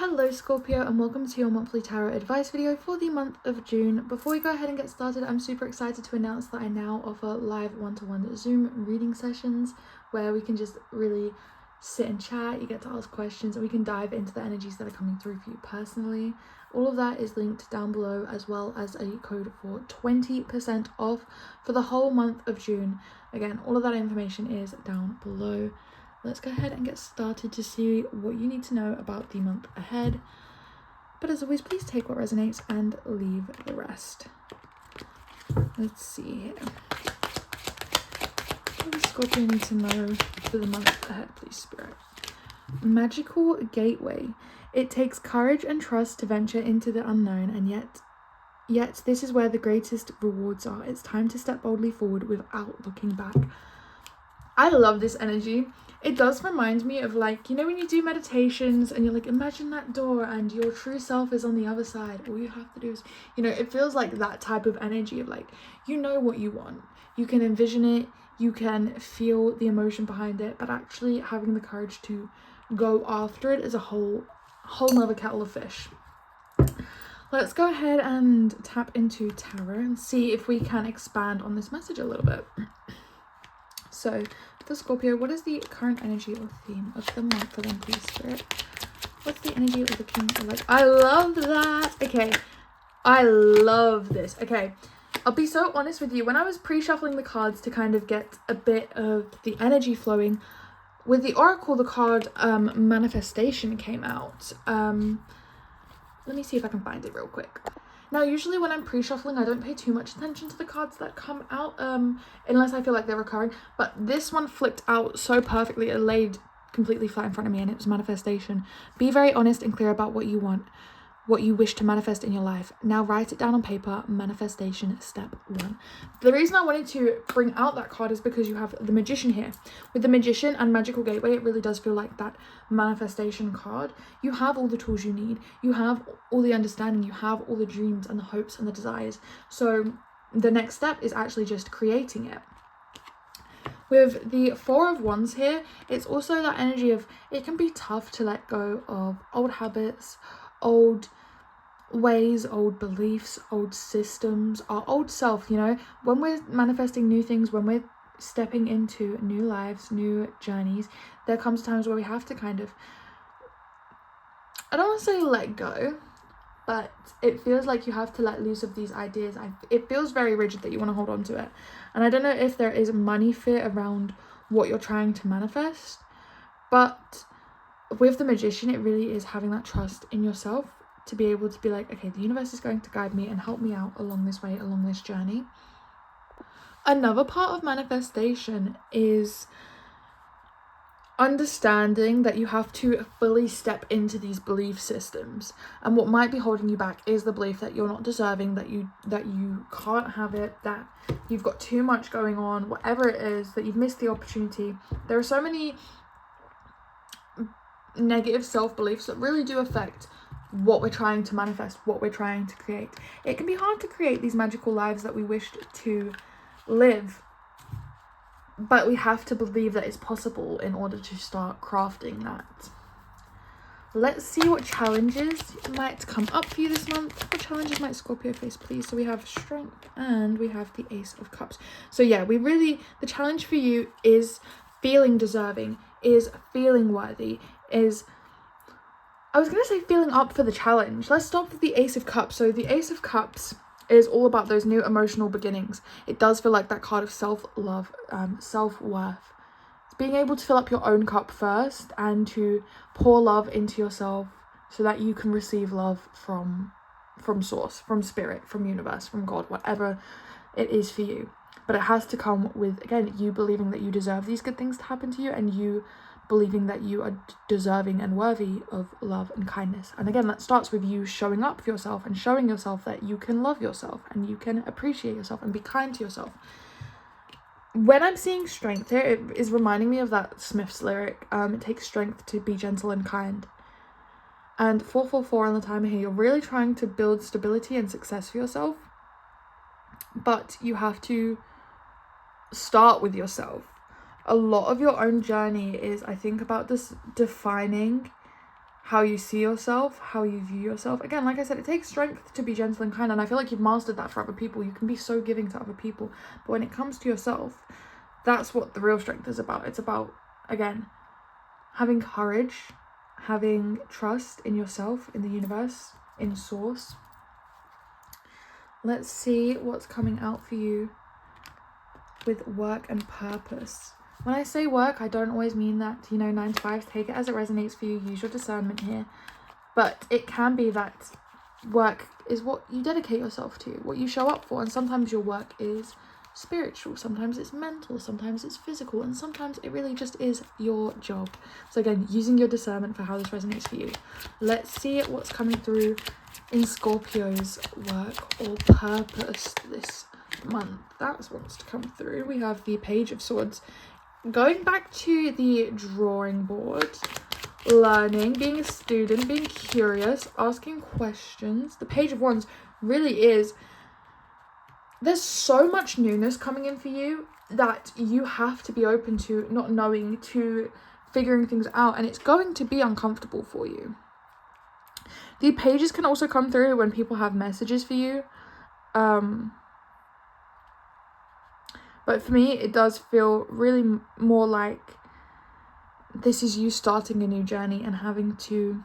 Hello Scorpio, and welcome to your monthly tarot advice video for the month of June. Before we go ahead and get started, I'm super excited to announce that I now offer live one-to-one Zoom reading sessions where we can just really sit and chat, you get to ask questions, and we can dive into the energies that are coming through for you personally. All of that is linked down below, as well as a code for 20% off for the whole month of June. Again, all of that information is down below. Let's go ahead and get started to see what you need to know about the month ahead. But as always, please take what resonates and leave the rest. Let's see here. What does Scorpio need to know for the month ahead, please, Spirit? Magical gateway. It takes courage and trust to venture into the unknown, and yet this is where the greatest rewards are. It's time to step boldly forward without looking back. I love this energy. It does remind me of, like, you know, when you do meditations and you're like, imagine that door and your true self is on the other side. All you have to do is, you know, it feels like that type of energy of, like, you know what you want. You can envision it. You can feel the emotion behind it. But actually having the courage to go after it is a whole nother kettle of fish. Let's go ahead and tap into tarot and see if we can expand on this message a little bit. So, for Scorpio, what is the current energy or theme of the month for them, please, Spirit? What's the energy of the King of Light? I love that. Okay, I love this. Okay, I'll be so honest with you. When I was pre-shuffling the cards to kind of get a bit of the energy flowing, with the Oracle, the card Manifestation came out. Let me see if I can find it real quick. Now, usually when I'm pre-shuffling, I don't pay too much attention to the cards that come out, unless I feel like they're recurring. But this one flipped out so perfectly. It laid completely flat in front of me, and it was Manifestation. Be very honest and clear about what you want, what you wish to manifest in your life. Now write it down on paper. Manifestation step 1. The reason I wanted to bring out that card is because you have the Magician here. With the Magician and Magical Gateway, it really does feel like that manifestation card. You have all the tools you need. You have all the understanding. You have all the dreams and the hopes and the desires. So the next step is actually just creating it. With the Four of Wands here, it's also that energy of, it can be tough to let go of old habits, old ways, old beliefs, old systems, our old self. You know, when we're manifesting new things, when we're stepping into new lives, new journeys, there comes times where we have to kind of, I don't want to say let go, but it feels like you have to let loose of these ideas. It feels very rigid that you want to hold on to it. And I don't know if there is money fear around what you're trying to manifest, but with the Magician, it really is having that trust in yourself to be able to be like, okay, the universe is going to guide me and help me out along this way, along this journey. Another part of manifestation is understanding that you have to fully step into these belief systems, and what might be holding you back is the belief that you're not deserving, that you can't have it, that you've got too much going on, whatever it is, that you've missed the opportunity. There are so many negative self-beliefs that really do affect what we're trying to manifest, what we're trying to create. It can be hard to create these magical lives that we wished to live, but we have to believe that it's possible in order to start crafting that. Let's see what challenges might come up for you this month. What challenges might Scorpio face, please? So we have Strength and we have the Ace of Cups. So yeah, the challenge for you is feeling deserving, is feeling worthy, is, I was going to say feeling up for the challenge. Let's start with the Ace of Cups. So the Ace of Cups is all about those new emotional beginnings. It does feel like that card of self-love, self-worth. It's being able to fill up your own cup first and to pour love into yourself so that you can receive love from source, from spirit, from universe, from God, whatever it is for you. But it has to come with, again, you believing that you deserve these good things to happen to you, and you believing that you are deserving and worthy of love and kindness. And again, that starts with you showing up for yourself and showing yourself that you can love yourself and you can appreciate yourself and be kind to yourself. When I'm seeing strength here, it is reminding me of that Smith's lyric, it takes strength to be gentle and kind. And 444 on the timer here, you're really trying to build stability and success for yourself, but you have to start with yourself. A lot of your own journey is, I think, about this defining how you see yourself, how you view yourself. Again, like I said, it takes strength to be gentle and kind, and I feel like you've mastered that for other people. You can be so giving to other people, but when it comes to yourself, that's what the real strength is about. It's about, again, having courage, having trust in yourself, in the universe, in source. Let's see what's coming out for you with work and purpose. When I say work, I don't always mean that, 9 to 5. Take it as it resonates for you. Use your discernment here. But it can be that work is what you dedicate yourself to, what you show up for. And sometimes your work is spiritual, sometimes it's mental, sometimes it's physical, and sometimes it really just is your job. So again, using your discernment for how this resonates for you. Let's see what's coming through in Scorpio's work or purpose this month. That's what's to come through. We have the Page of Swords. Going back to the drawing board, learning, being a student, being curious, asking questions. The Page of Wands really is, there's so much newness coming in for you that you have to be open to not knowing, to figuring things out, and it's going to be uncomfortable for you. The pages can also come through when people have messages for you. But for me, it does feel really more like this is you starting a new journey and having to,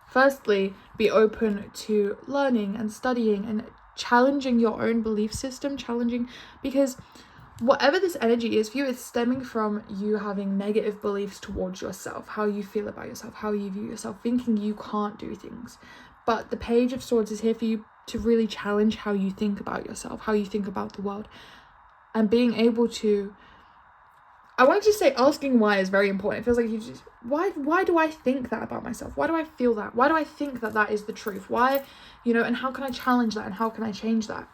firstly, be open to learning and studying and challenging your own belief system, because whatever this energy is for you, it's stemming from you having negative beliefs towards yourself, how you feel about yourself, how you view yourself, thinking you can't do things. But the Page of Swords is here for you to really challenge how you think about yourself, how you think about the world, and being able to, I wanted to say asking why is very important. It feels like you just, why do I think that about myself? Why do I feel that? Why do I think that that is the truth? Why, and how can I challenge that and how can I change that?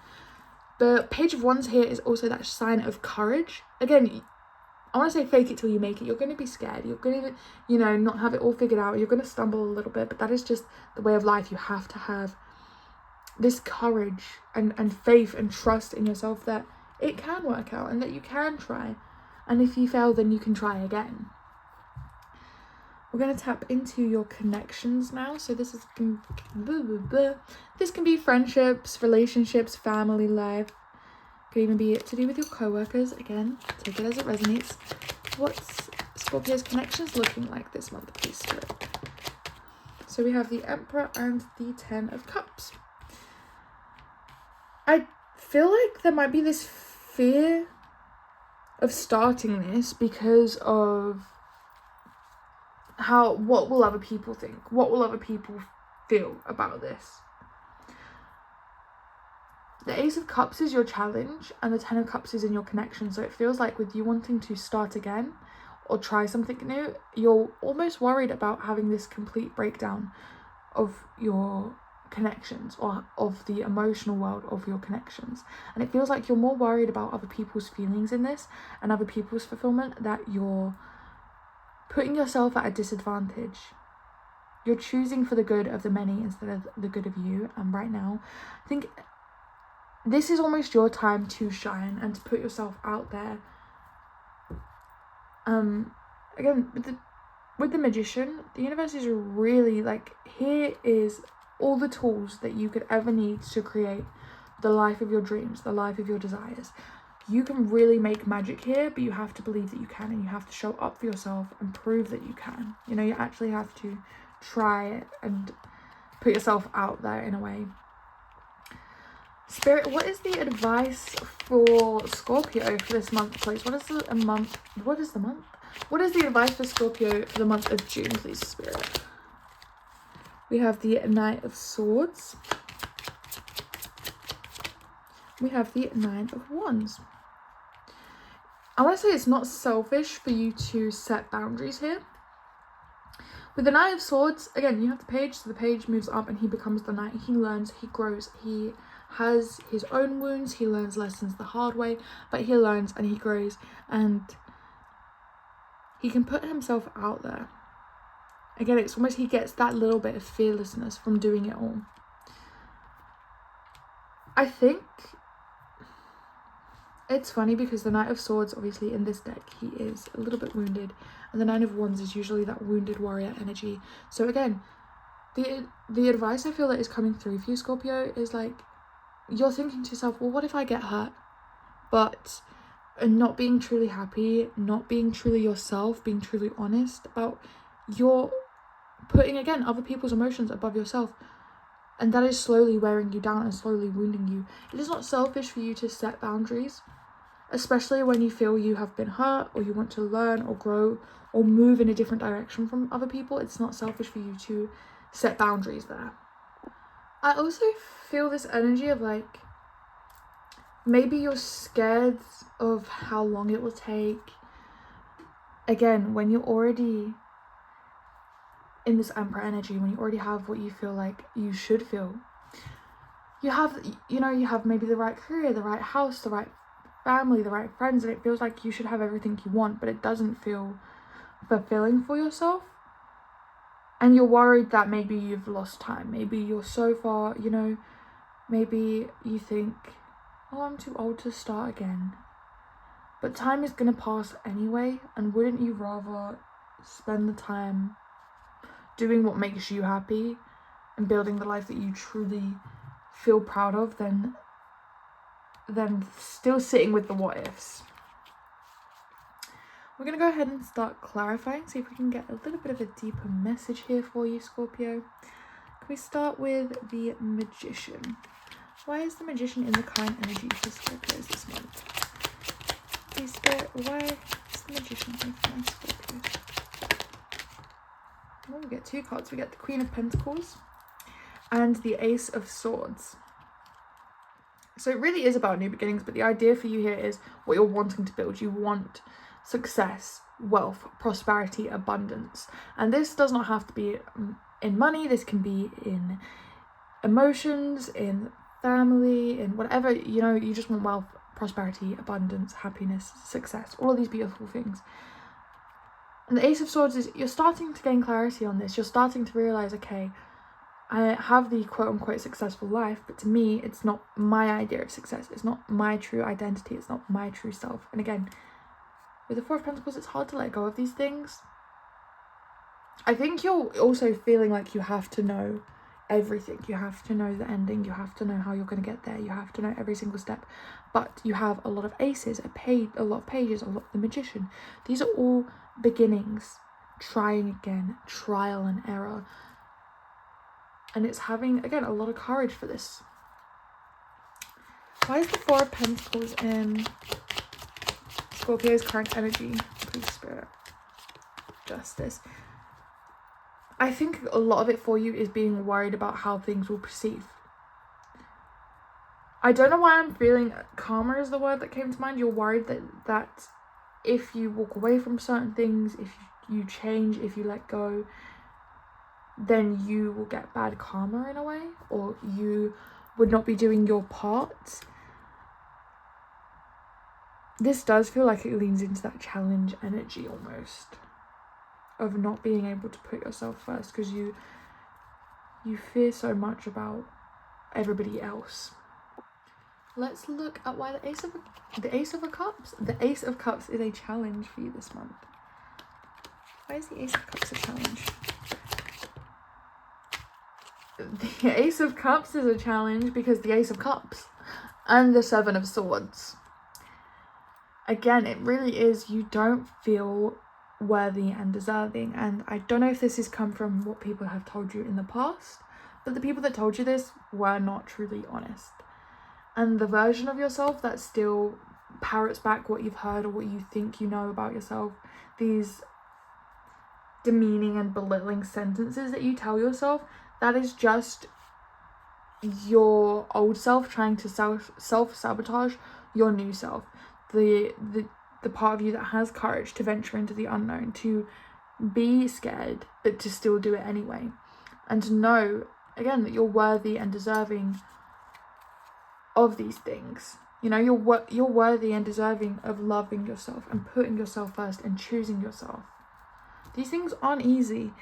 The Page of Wands here is also that sign of courage. Again, I want to say fake it till you make it. You're going to be scared. You're going to, not have it all figured out. You're going to stumble a little bit, but that is just the way of life. You have to have this courage and faith and trust in yourself that it can work out and that you can try. And if you fail, then you can try again. We're going to tap into your connections now. So this can be friendships, relationships, family life. Could even be to do with your co-workers. Again, take it as it resonates. What's Scorpio's connections looking like this month, please, Spirit? So we have the Emperor and the 10 of Cups. I feel like there might be this fear of starting this because of what will other people think? What will other people feel about this? The Ace of Cups is your challenge and the 10 of Cups is in your connection. So it feels like with you wanting to start again or try something new, you're almost worried about having this complete breakdown of your connections or of the emotional world of your connections. And it feels like you're more worried about other people's feelings in this and other people's fulfillment, that you're putting yourself at a disadvantage. You're choosing for the good of the many instead of the good of you. And right now, I think this is almost your time to shine and to put yourself out there. Again, with the Magician, the universe is really like, here is all the tools that you could ever need to create the life of your dreams, the life of your desires. You can really make magic here, but you have to believe that you can, and you have to show up for yourself and prove that you can. You actually have to try it and put yourself out there in a way. Spirit, what is the advice for Scorpio for this month, please? What is the advice for Scorpio for the month of June, please, Spirit? We have the Knight of Swords. We have the 9 of Wands. I want to say it's not selfish for you to set boundaries here. With the Knight of Swords, again, you have the page, so the page moves up and he becomes the knight. He learns, he grows, he has his own wounds, he learns lessons the hard way, but he learns and he grows and he can put himself out there. Again, it's almost he gets that little bit of fearlessness from doing it all. I think It's funny because the Knight of Swords, obviously in this deck, he is a little bit wounded, and the Nine of Wands is usually that wounded warrior energy. So again, the advice I feel that is coming through for you, Scorpio, is like, you're thinking to yourself, well, what if I get hurt? But not being truly happy, not being truly yourself, being truly honest about, you're putting, again, other people's emotions above yourself. And that is slowly wearing you down and slowly wounding you. It is not selfish for you to set boundaries, especially when you feel you have been hurt or you want to learn or grow or move in a different direction from other people. It's not selfish for you to set boundaries there. I also feel this energy of like, maybe you're scared of how long it will take. Again, when you're already in this Emperor energy, when you already have what you feel like you should feel, you have maybe the right career, the right house, the right family, the right friends, and it feels like you should have everything you want, but it doesn't feel fulfilling for yourself. And you're worried that maybe you've lost time, maybe you're so far, maybe you think, oh, I'm too old to start again. But time is gonna pass anyway, and wouldn't you rather spend the time doing what makes you happy and building the life that you truly feel proud of than still sitting with the what ifs? We're going to go ahead and start clarifying, see if we can get a little bit of a deeper message here for you, Scorpio. Can we start with the Magician? Why is the Magician in the current energy for Scorpios this month? Please, Spirit, why is the Magician here for my Scorpios? Oh, we get two cards. We get the Queen of Pentacles and the Ace of Swords. So it really is about new beginnings, but the idea for you here is what you're wanting to build. You want success, wealth, prosperity, abundance. And this does not have to be in money. This can be in emotions, in family, in whatever, you just want wealth, prosperity, abundance, happiness, success, all of these beautiful things. And the Ace of Swords is, you're starting to gain clarity on this. You're starting to realize, okay, I have the quote-unquote successful life, but to me, it's not my idea of success. It's not my true identity. It's not my true self. And again, with the Four of Pentacles, it's hard to let go of these things. I think you're also feeling like you have to know everything. You have to know the ending. You have to know how you're going to get there. You have to know every single step. But you have a lot of aces, a lot of pages, a lot of the Magician. These are all beginnings, trying again, trial and error. And it's having, again, a lot of courage for this. Why is the Four of Pentacles in Scorpio's current energy? Please, Spirit. Justice. I think a lot of it for you is being worried about how things will perceive. I don't know why I'm feeling karma is the word that came to mind. You're worried that if you walk away from certain things, if you change, if you let go, then you will get bad karma in a way, or you would not be doing your part. This does feel like it leans into that challenge energy almost, of not being able to put yourself first because you fear so much about everybody else. Let's look at why the Ace of Cups is a challenge for you this month. Why is the Ace of Cups a challenge? The Ace of Cups is a challenge because the Ace of Cups and the Seven of Swords. Again, it really is, you don't feel worthy and deserving. And I don't know if this has come from what people have told you in the past, but the people that told you this were not truly honest. And the version of yourself that still parrots back what you've heard or what you think you know about yourself, these demeaning and belittling sentences that you tell yourself, that is just your old self trying to self-sabotage your new self. The part of you that has courage to venture into the unknown, to be scared, but to still do it anyway. And to know, again, that you're worthy and deserving of these things. You're worthy and deserving of loving yourself and putting yourself first and choosing yourself. These things aren't easy.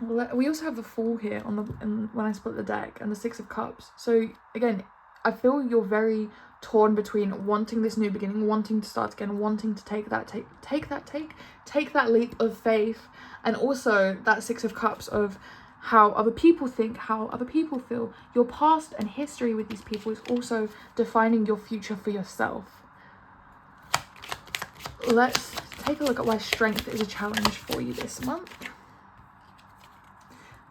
We also have the Fool here when I split the deck, and the Six of Cups. So again, I feel you're very torn between wanting this new beginning, wanting to start again, wanting to take that leap of faith, and also that Six of Cups of how other people think, how other people feel. Your past and history with these people is also defining your future for yourself. Let's take a look at why strength is a challenge for you this month.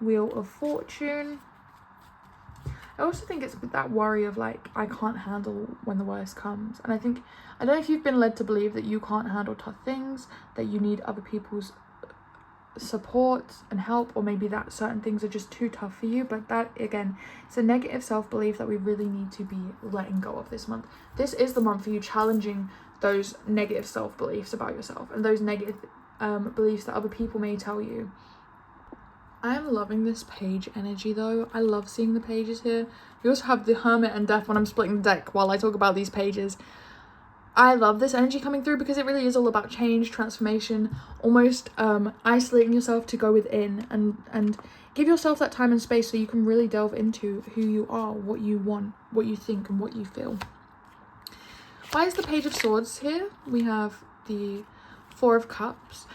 Wheel of Fortune. I also think it's that worry of like, I can't handle when the worst comes. And I don't know if you've been led to believe that you can't handle tough things, that you need other people's support and help, or maybe that certain things are just too tough for you. But that, again, it's a negative self-belief that we really need to be letting go of this month. This is the month for you challenging those negative self-beliefs about yourself and those negative beliefs that other people may tell you. I'm loving this page energy though. I love seeing the pages here. We also have the Hermit and Death when I'm splitting the deck while I talk about these pages. I love this energy coming through because it really is all about change, transformation, almost isolating yourself to go within and give yourself that time and space so you can really delve into who you are, what you want, what you think, and what you feel. Why is the Page of Swords here? We have the Four of Cups.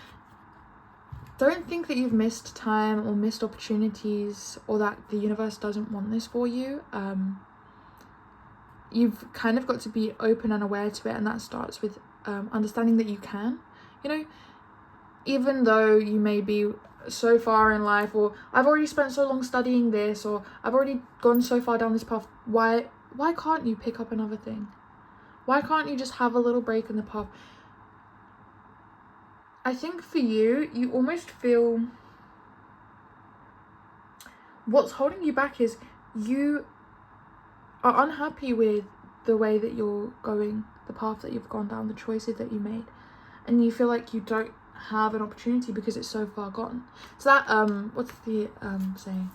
Don't think that you've missed time or missed opportunities or that the universe doesn't want this for you. You've kind of got to be open and aware to it, and that starts with understanding that you can. You know, even though you may be so far in life, or I've already spent so long studying this, or I've already gone so far down this path, why can't you pick up another thing? Why can't you just have a little break in the path? I think for you, you almost feel what's holding you back is you are unhappy with the way that you're going, the path that you've gone down, the choices that you made, and you feel like you don't have an opportunity because it's so far gone. So that what's the saying?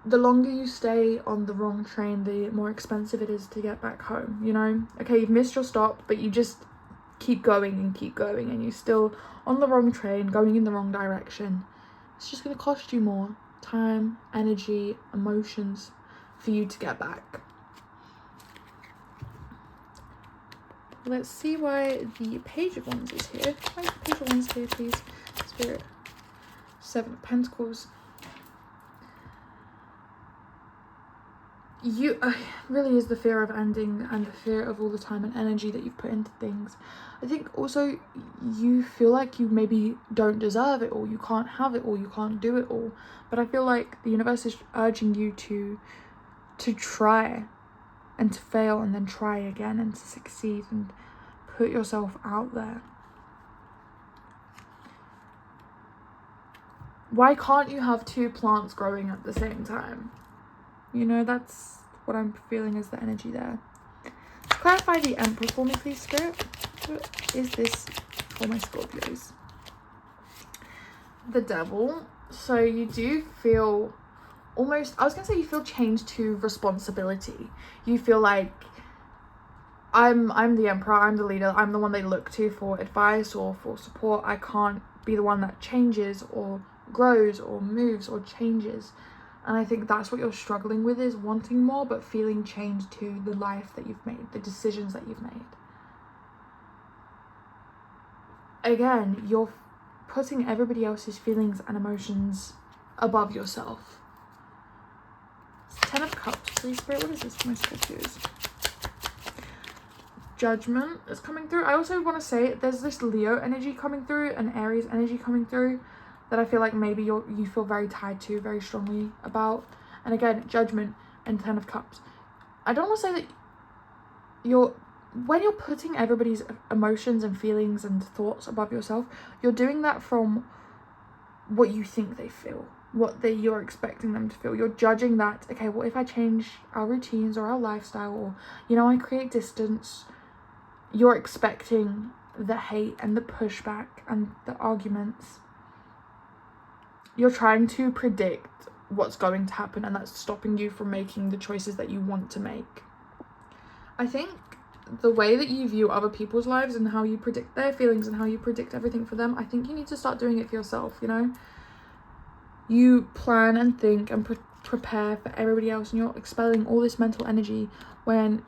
The longer you stay on the wrong train, the more expensive it is to get back home, you know? Okay, you've missed your stop, but you just keep going, and you're still on the wrong train, going in the wrong direction. It's just going to cost you more time, energy, emotions for you to get back. Let's see why the Page of Wands is here. Why is the Page of Wands here, please? Spirit. Seven of Pentacles. You really is the fear of ending and the fear of all the time and energy that you've put into things. I think also you feel like you maybe don't deserve it all, you can't have it all, you can't do it all. But I feel like the universe is urging you to try and to fail and then try again and to succeed and put yourself out there. Why can't you have two plants growing at the same time? You know, that's what I'm feeling as the energy there. Clarify the Emperor for me, please, Spirit. What is this for my Scorpios? The Devil. So you do feel almost, I was going to say you feel chained to responsibility. You feel like I'm the Emperor, I'm the leader, I'm the one they look to for advice or for support. I can't be the one that changes or grows or moves or changes. And I think that's what you're struggling with, is wanting more but feeling chained to the life that you've made, the decisions that you've made. Again, you're putting everybody else's feelings and emotions above yourself. Ten of Cups, please, Spirit. What is this for my Scorpios? Judgment is coming through. I also want to say there's this Leo energy coming through and Aries energy coming through that I feel like maybe you feel very tied to, very strongly about. And again, Judgment and Ten of Cups. I don't want to say that when you're putting everybody's emotions and feelings and thoughts above yourself, you're doing that from what you think they feel, you're expecting them to feel. You're judging that, okay, what if I change our routines or our lifestyle, or, you know, I create distance. You're expecting the hate and the pushback and the arguments. You're trying to predict what's going to happen, and that's stopping you from making the choices that you want to make. I think the way that you view other people's lives and how you predict their feelings and how you predict everything for them, I think you need to start doing it for yourself, you know? You plan and think and prepare for everybody else and you're expelling all this mental energy, when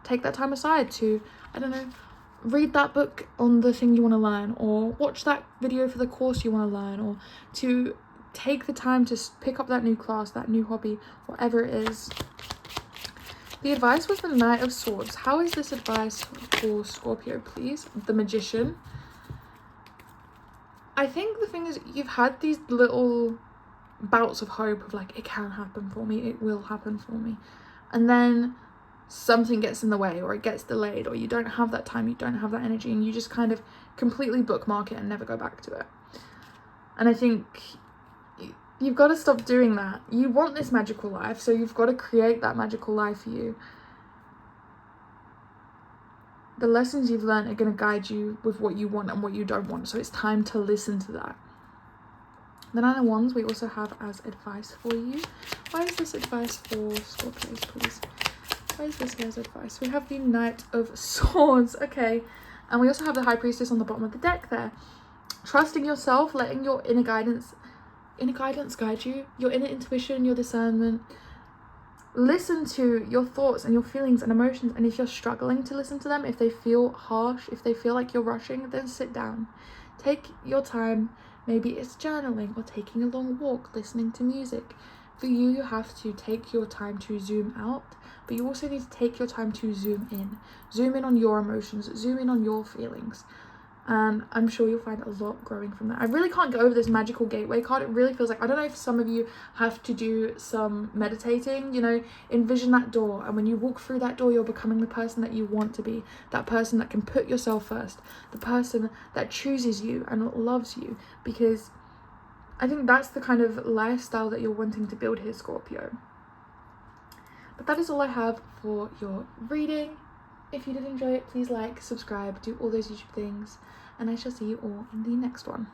take that time aside to, I don't know, read that book on the thing you want to learn, or watch that video for the course you want to learn, or to take the time to pick up that new class, that new hobby, whatever it is. The advice was the Knight of Swords. How is this advice for Scorpio, please? The Magician. I think the thing is, you've had these little bouts of hope of like, it can happen for me, it will happen for me, and then something gets in the way, or it gets delayed, or you don't have that time, you don't have that energy, and you just kind of completely bookmark it and never go back to it. And I think you've got to stop doing that. You want this magical life, so you've got to create that magical life for you. The lessons you've learned are going to guide you with what you want and what you don't want, so it's time to listen to that. The Nine of Wands we also have as advice for you. Why is this advice for Scorpios, please? Why is this here's advice? We have the Knight of Swords, okay. And we also have the High Priestess on the bottom of the deck there. Trusting yourself, letting your inner guidance guide you, your inner intuition, your discernment. Listen to your thoughts and your feelings and emotions, and if you're struggling to listen to them, if they feel harsh, if they feel like you're rushing, then sit down. Take your time. Maybe it's journaling or taking a long walk, listening to music. For you, you have to take your time to zoom out, but you also need to take your time to zoom in. Zoom in on your emotions, zoom in on your feelings. And I'm sure you'll find a lot growing from that. I really can't go over this magical gateway card. It really feels like, I don't know if some of you have to do some meditating, you know, envision that door. And when you walk through that door, you're becoming the person that you want to be. That person that can put yourself first. The person that chooses you and loves you. Because I think that's the kind of lifestyle that you're wanting to build here, Scorpio. But that is all I have for your reading. If you did enjoy it, please like, subscribe, do all those YouTube things, and I shall see you all in the next one.